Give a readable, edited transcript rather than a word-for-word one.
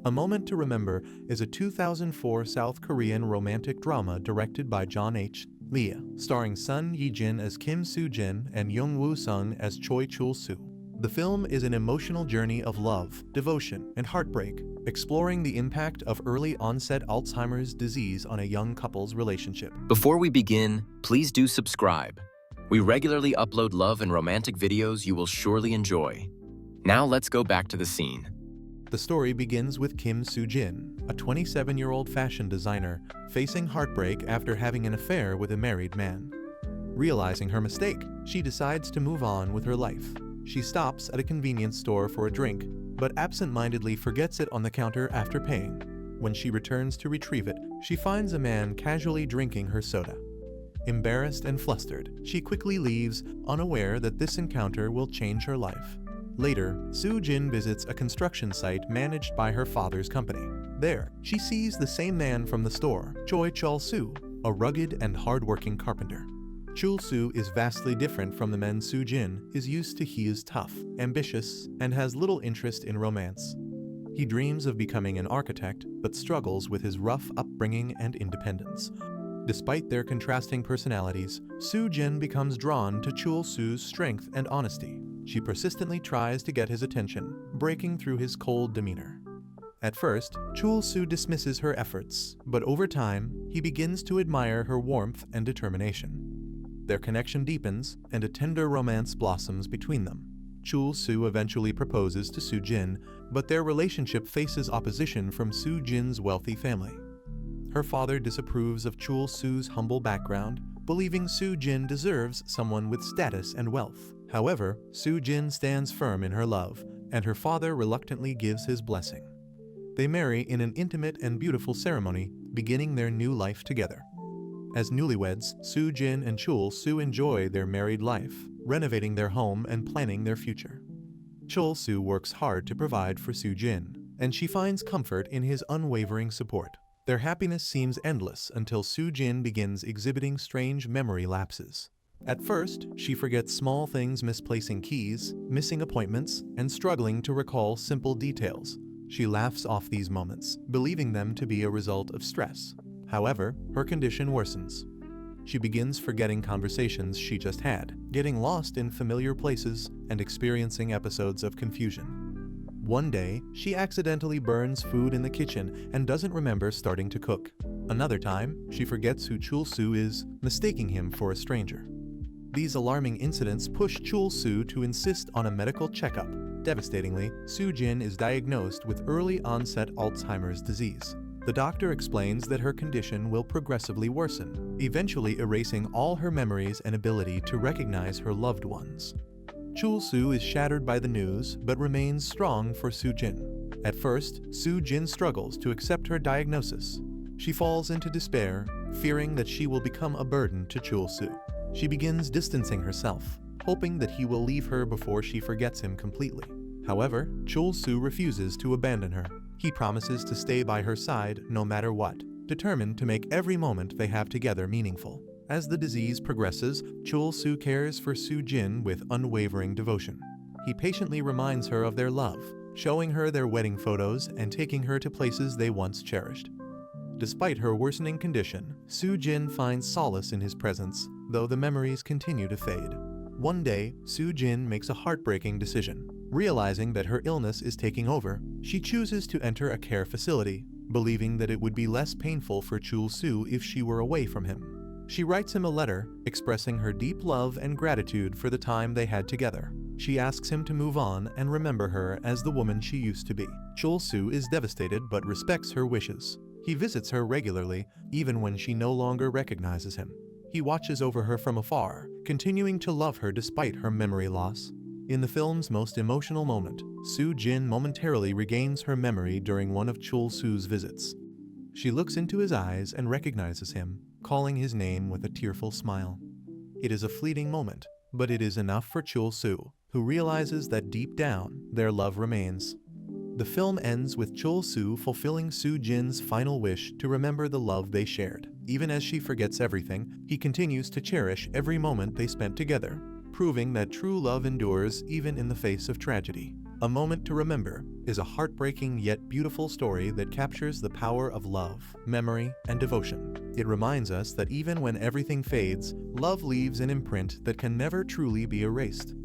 A Moment to Remember is a 2004 South Korean romantic drama directed by John H. Lee, starring Sun Ye-jin as Kim Soo-jin and Young Woo-sung as Choi Chul-soo. The film is an emotional journey of love, devotion, and heartbreak, exploring the impact of early-onset Alzheimer's disease on a young couple's relationship. Before we begin, please do subscribe. We regularly upload love and romantic videos you will surely enjoy. Now let's go back to the scene. The story begins with Kim Soo-jin, a 27-year-old fashion designer, facing heartbreak after having an affair with a married man. Realizing her mistake, she decides to move on with her life. She stops at a convenience store for a drink, but absent-mindedly forgets it on the counter after paying. When she returns to retrieve it, she finds a man casually drinking her soda. Embarrassed and flustered, she quickly leaves, unaware that this encounter will change her life. Later, Soo-jin visits a construction site managed by her father's company. There, she sees the same man from the store, Choi Chul-soo, a rugged and hard-working carpenter. Chul-soo is vastly different from the men Soo-jin is used to. He is tough, ambitious, and has little interest in romance. He dreams of becoming an architect, but struggles with his rough upbringing and independence. Despite their contrasting personalities, Soo-jin becomes drawn to Chul-soo's strength and honesty. She persistently tries to get his attention, breaking through his cold demeanor. At first, Chul-soo dismisses her efforts, but over time, he begins to admire her warmth and determination. Their connection deepens, and a tender romance blossoms between them. Chul-soo eventually proposes to Soo-jin, but their relationship faces opposition from Soo-jin's wealthy family. Her father disapproves of Chul-soo's humble background, believing Soo-jin deserves someone with status and wealth. However, Soo-jin stands firm in her love, and her father reluctantly gives his blessing. They marry in an intimate and beautiful ceremony, beginning their new life together. As newlyweds, Soo-jin and Chul-soo enjoy their married life, renovating their home and planning their future. Chul-soo works hard to provide for Soo-jin, and she finds comfort in his unwavering support. Their happiness seems endless until Soo-jin begins exhibiting strange memory lapses. At first, she forgets small things, misplacing keys, missing appointments, and struggling to recall simple details. She laughs off these moments, believing them to be a result of stress. However, her condition worsens. She begins forgetting conversations she just had, getting lost in familiar places, and experiencing episodes of confusion. One day, she accidentally burns food in the kitchen and doesn't remember starting to cook. Another time, she forgets who Chul-soo is, mistaking him for a stranger. These alarming incidents push Chul-soo to insist on a medical checkup. Devastatingly, Soo-jin is diagnosed with early-onset Alzheimer's disease. The doctor explains that her condition will progressively worsen, eventually erasing all her memories and ability to recognize her loved ones. Chul-soo is shattered by the news, but remains strong for Soo-jin. At first, Soo-jin struggles to accept her diagnosis. She falls into despair, fearing that she will become a burden to Chul-soo. She begins distancing herself, hoping that he will leave her before she forgets him completely. However, Chul-soo refuses to abandon her. He promises to stay by her side no matter what, determined to make every moment they have together meaningful. As the disease progresses, Chul-soo cares for Soo-jin with unwavering devotion. He patiently reminds her of their love, showing her their wedding photos and taking her to places they once cherished. Despite her worsening condition, Soo-jin finds solace in his presence, though the memories continue to fade. One day, Soo-jin makes a heartbreaking decision. Realizing that her illness is taking over, she chooses to enter a care facility, believing that it would be less painful for Chul-soo if she were away from him. She writes him a letter, expressing her deep love and gratitude for the time they had together. She asks him to move on and remember her as the woman she used to be. Chul-soo is devastated but respects her wishes. He visits her regularly, even when she no longer recognizes him. He watches over her from afar, continuing to love her despite her memory loss. In the film's most emotional moment, Soo-jin momentarily regains her memory during one of Chul-soo's visits. She looks into his eyes and recognizes him, calling his name with a tearful smile. It is a fleeting moment, but it is enough for Chul-soo, who realizes that deep down, their love remains. The film ends with Chul-soo fulfilling Soo-jin's final wish to remember the love they shared. Even as she forgets everything, he continues to cherish every moment they spent together, proving that true love endures even in the face of tragedy. A Moment to Remember is a heartbreaking yet beautiful story that captures the power of love, memory, and devotion. It reminds us that even when everything fades, love leaves an imprint that can never truly be erased.